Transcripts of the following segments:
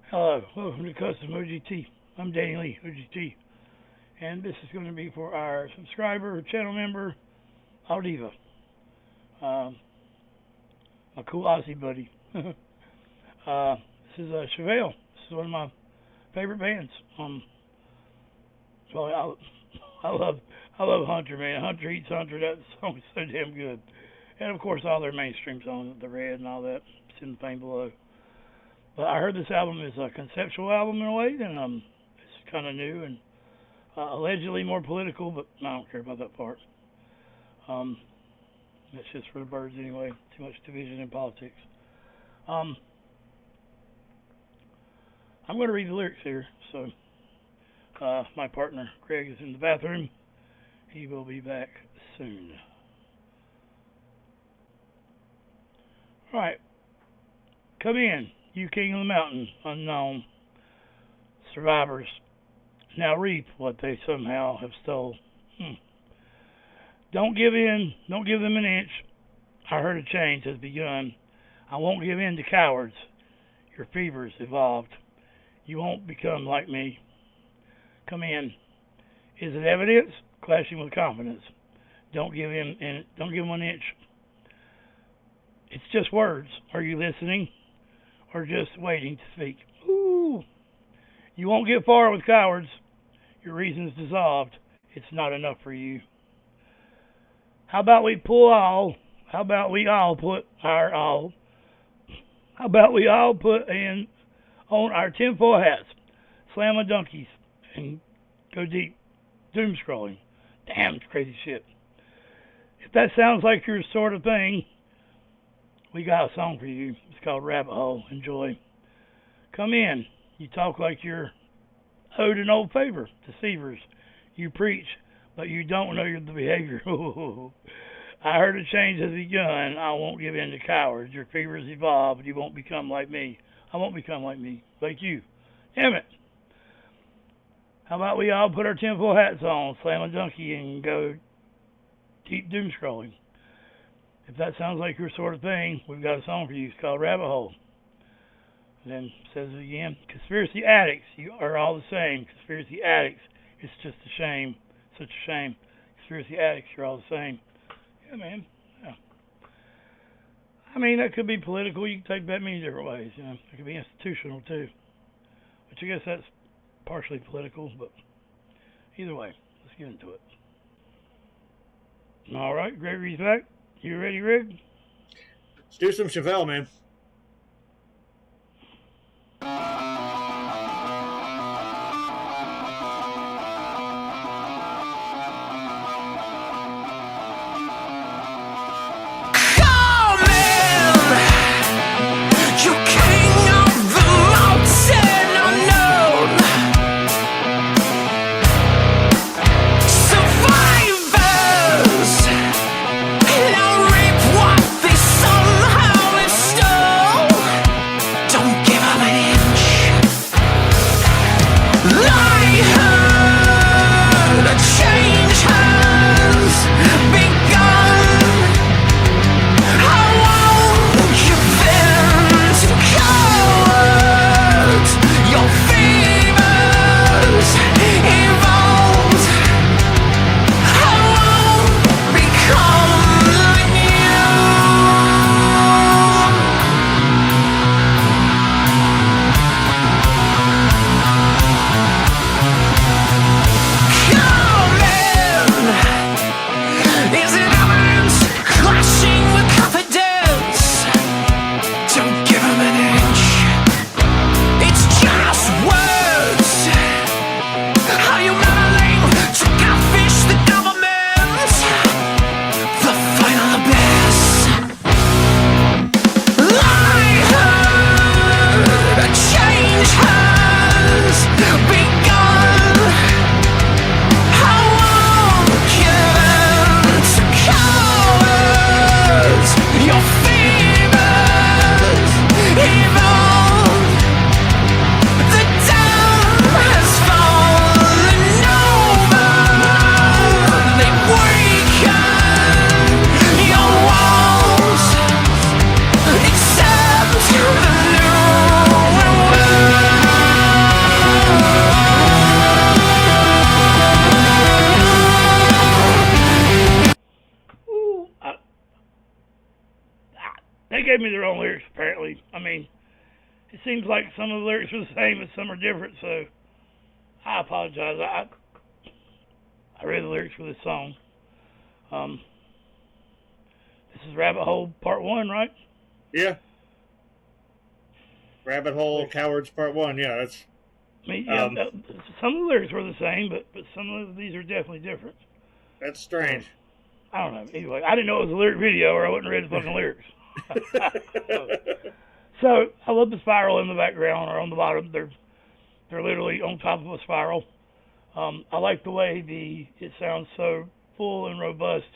Hello, welcome to Custom OGT. I'm Danny Lee, OGT, and this is going to be for our subscriber, channel member, Audiva, my cool Aussie buddy. This is Chevelle. This is one of my favorite bands. Well, I love Hunter, man. Hunter Eats Hunter. That song is so damn good, and of course all their mainstream songs, The Red and all that. It's in the pane below. But I heard this album is a conceptual album in a way, and it's kind of new and allegedly more political, but I don't care about that part. That's just for the birds anyway. Too much division in politics. I'm going to read the lyrics here. So my partner Greg is in the bathroom. He will be back soon. All right, come in. You king of the mountain, unknown survivors, now reap what they somehow have stole. Don't give in, don't give them an inch. I heard a change has begun. I won't give in to cowards. Your fever's evolved. You won't become like me. Come in. Is it evidence? Clashing with confidence. Don't give in, and don't give them an inch. It's just words. Are you listening? Or just waiting to speak? Ooh. You won't get far with cowards. Your reason's dissolved. It's not enough for you. How about we pull all? How about we all put our all? How about we all put in on our tinfoil hats, slam a donkeys, and go deep, doom scrolling? Damn, it's crazy shit. If that sounds like your sort of thing, we got a song for you. It's called Rabbit Hole. Enjoy. Come in. You talk like you're owed an old favor. Deceivers. You preach, but you don't know the behavior. I heard a change has begun. I won't give in to cowards. Your fever's evolved. You won't become like me. I won't become like me. Like you. Damn it. How about we all put our tinfoil hats on, slam a donkey, and go deep doom scrolling? If that sounds like your sort of thing, we've got a song for you. It's called Rabbit Hole. And then says it again. Conspiracy addicts, you are all the same. Conspiracy addicts, it's just a shame. Such a shame. Conspiracy addicts, you're all the same. Yeah, man. Yeah. I mean, that could be political. You can take that many different ways. You know, it could be institutional too. Which I guess that's partially political, but either way, let's get into it. All right, Gregory's back. You ready, Rig? Let's do some Chevelle, man. gave me their own lyrics, apparently. I mean, it seems like some of the lyrics are the same and some are different, so I apologize. I read the lyrics for this song. This is Rabbit Hole Part 1, right? Yeah. Rabbit Hole Cowards Part 1, yeah, that's... I mean, yeah, some of the lyrics were the same, but some of these are definitely different. That's strange. I don't know. Anyway, I didn't know it was a lyric video or I wouldn't read the fucking lyrics. So, I love the spiral in the background or on the bottom. They're literally on top of a spiral. I like the way it sounds so full and robust,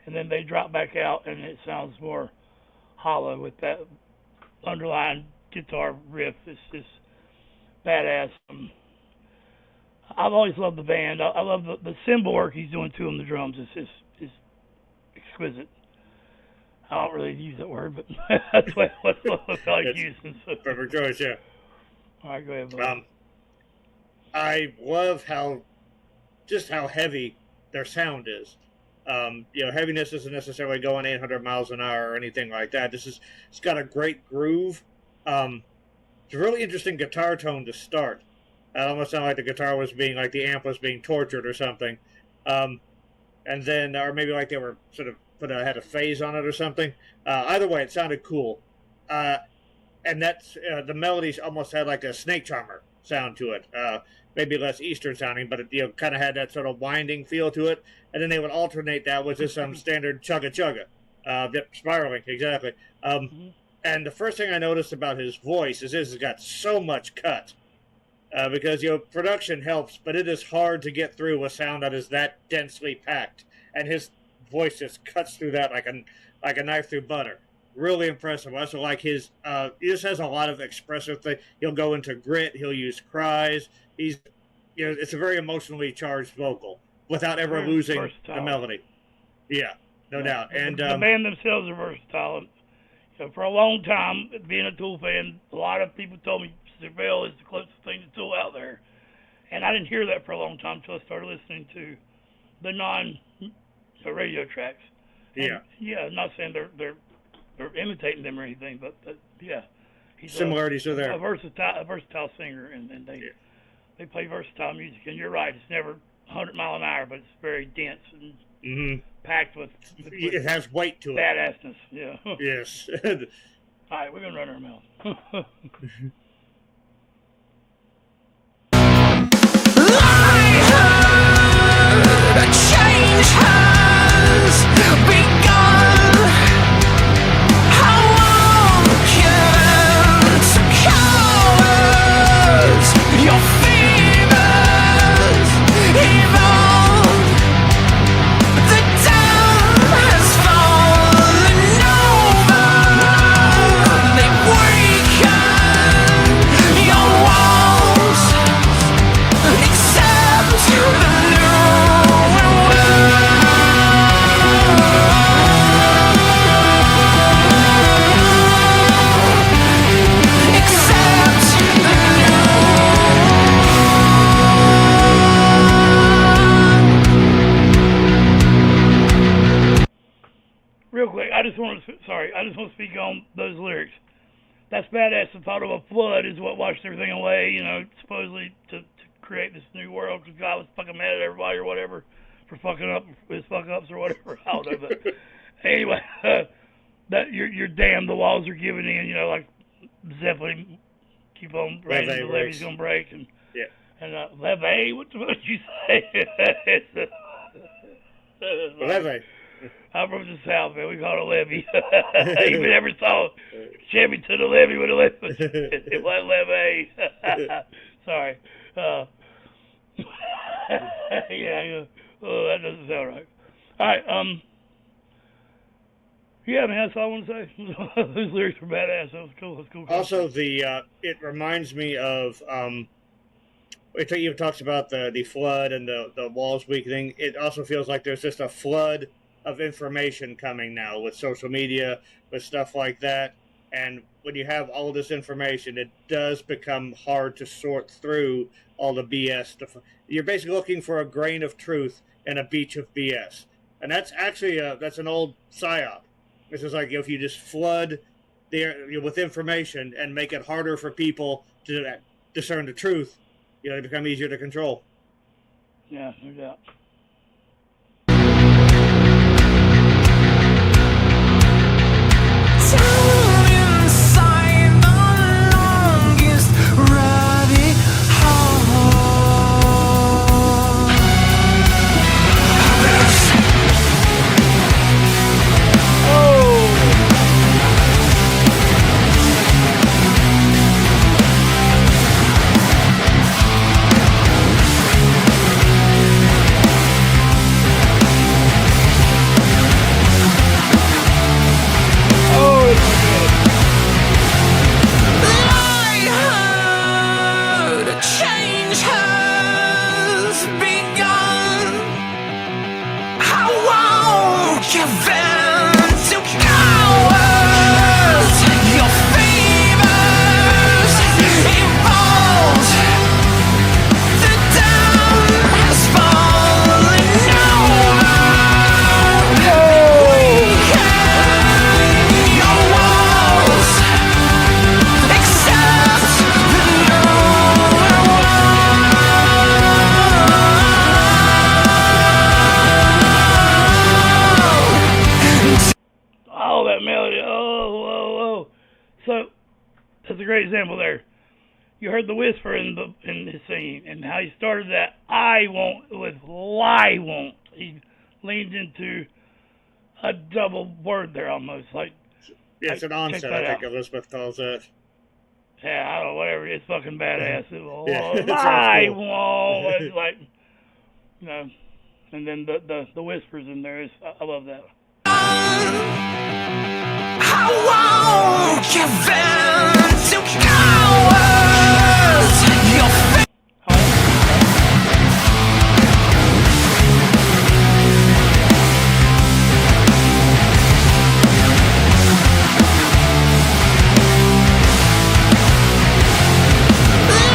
and then they drop back out and it sounds more hollow with that underlying guitar riff. It's just badass. I've always loved the band. I love the cymbal work he's doing too on the drums. It's exquisite. I don't really use that word, but that's what I like using. So. Perfect choice, yeah. All right, go ahead, buddy. I love how heavy their sound is. Heaviness isn't necessarily going 800 miles an hour or anything like that. It's got a great groove. It's a really interesting guitar tone to start. It almost sounded like the guitar was being, like the amp was being tortured or something. And then, or maybe like they were sort of had a phase on it or something. Either way, it sounded cool. And that's, the melodies almost had like a snake charmer sound to it. Maybe less Eastern sounding, but it kind of had that sort of winding feel to it. And then they would alternate that with just some standard chugga. Spiraling, exactly. And the first thing I noticed about his voice is he's got so much cut. Because, production helps, but it is hard to get through a sound that is that densely packed. And his voice just cuts through that like a knife through butter. Really impressive. I also like his, he just has a lot of expressive things. He'll go into grit. He'll use cries. It's a very emotionally charged vocal without ever losing the melody. Yeah, no doubt. And the band themselves are versatile. For a long time, being a Tool fan, a lot of people told me Chevelle is the closest thing to Tool out there. And I didn't hear that for a long time until I started listening to the non-radio tracks. And, I'm not saying they're imitating them or anything, but yeah. Similarities are there. A versatile singer, and they play versatile music. And you're right, it's never 100 mile an hour, but it's very dense and packed with it has weight to it. Badassness, yeah. Yes. All right, we're going to run our mouth. Change has begun. How long can cowards your fevers evolve? The dam has fallen over. They've weakened your walls, except the Real quick, I just want to speak on those lyrics. That's badass. The thought of a flood is what washed everything away, supposedly to create this new world because God was fucking mad at everybody or whatever for fucking up his fuck ups or whatever. I don't know, but anyway, that you're damned. The walls are giving in. Like Zeppelin keep on raining. The levee's gonna break and levee. What the fuck did you say? Levee. I'm from the South, man. We call it a levee. Even ever saw Chevy to the levee with a levee. It wasn't levee. Sorry. Oh, that doesn't sound right. All right. Yeah, man, that's all I want to say. Those lyrics were badass. That was cool. That's cool. Also, it reminds me of it even talks about the flood and the walls weakening. It also feels like there's just a flood of information coming now with social media, with stuff like that. And when you have all this information, it does become hard to sort through all the BS stuff. You're basically looking for a grain of truth in a beach of BS. And that's actually that's an old psyop. This is like if you just flood with information and make it harder for people to discern the truth, they become easier to control. Yeah, no doubt. Example there. You heard the whisper in his singing, and how he started that I won't with lie won't. He leaned into a double word there almost, like it's an onset. I think Elizabeth calls it. Yeah, I don't know, whatever. It's fucking badass. I won't. It's like, and then the whispers in there is I love that. I won't give in to cowards.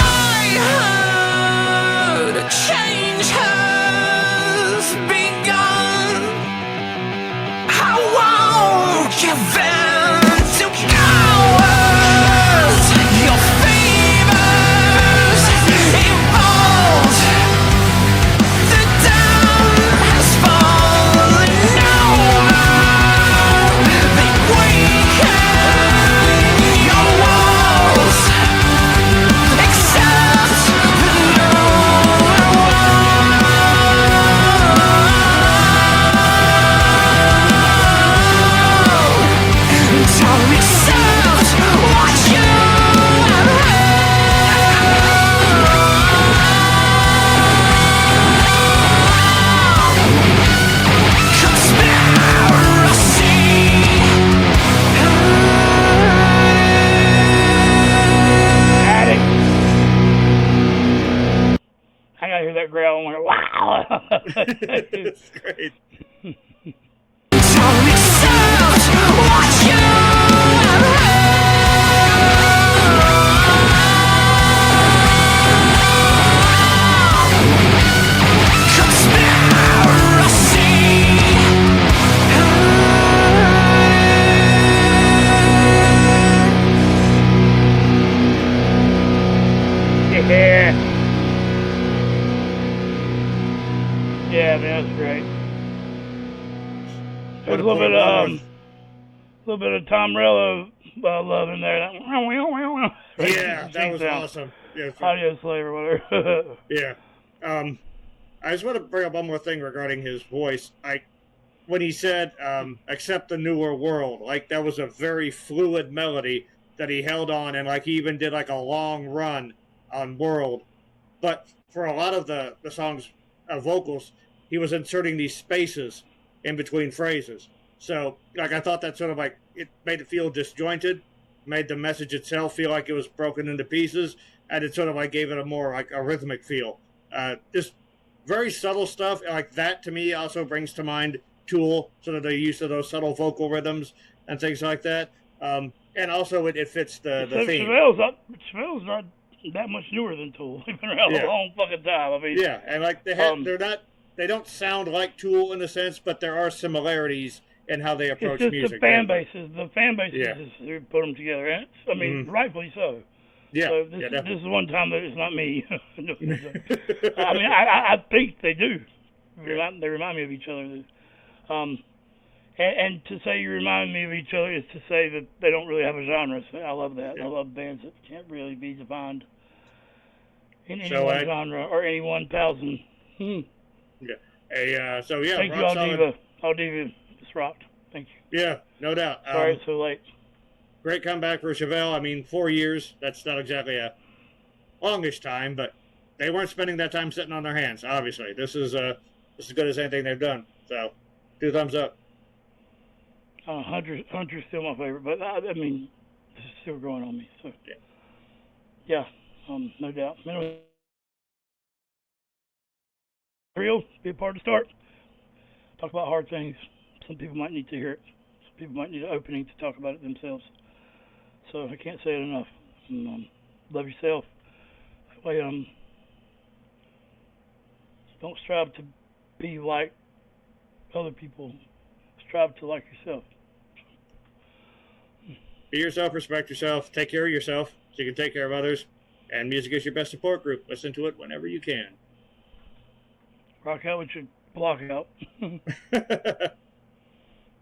I heard a change has begun. I won't give in. It's great. Yeah, man, that's great. There's a little bit of Tom Morello love in there. Yeah, that was awesome. Yeah, Audio Slave or whatever. Yeah. I just want to bring up one more thing regarding his voice. When he said, accept the newer world, that was a very fluid melody that he held on, and he even did a long run on world. But for a lot of the song's vocals, he was inserting these spaces in between phrases. So, I thought that sort of it made it feel disjointed, made the message itself feel like it was broken into pieces, and it sort of gave it a more a rhythmic feel. Just very subtle stuff like that to me also brings to mind Tool, sort of the use of those subtle vocal rhythms and things like that. And also it fits the theme. Chevelle's not that much newer than Tool. They've been around a long fucking time. I mean, yeah, and they don't sound like Tool in a sense, but there are similarities and how they approach it's just music. The fan bases Yeah. is who put them together. And I mean, rightfully so. Yeah. So this is one time that it's not me. I mean, I think they do. They remind me of each other. And to say you remind me of each other is to say that they don't really have a genre. So I love that. Yeah. I love bands that can't really be defined in any So one genre or any 1,000. Yeah. So yeah. Thank you, rock solid. Audiva. Audiva, it's rocked. Thank you. Yeah, no doubt. Sorry it's so late. Great comeback for Chevelle. I mean, 4 years. That's not exactly a longish time, but they weren't spending that time sitting on their hands. Obviously, this is as good as anything they've done. So, 2 thumbs up. Hunter's still my favorite, but I mean, this is still growing on me. So yeah, no doubt. Real, be a part of the start. Talk about hard things. Some people might need to hear it. Some people might need an opening to talk about it themselves. So I can't say it enough. Love yourself. That way, don't strive to be like other people. Strive to like yourself. Be yourself, respect yourself, take care of yourself so you can take care of others. And music is your best support group. Listen to it whenever you can. Rock out with your block out.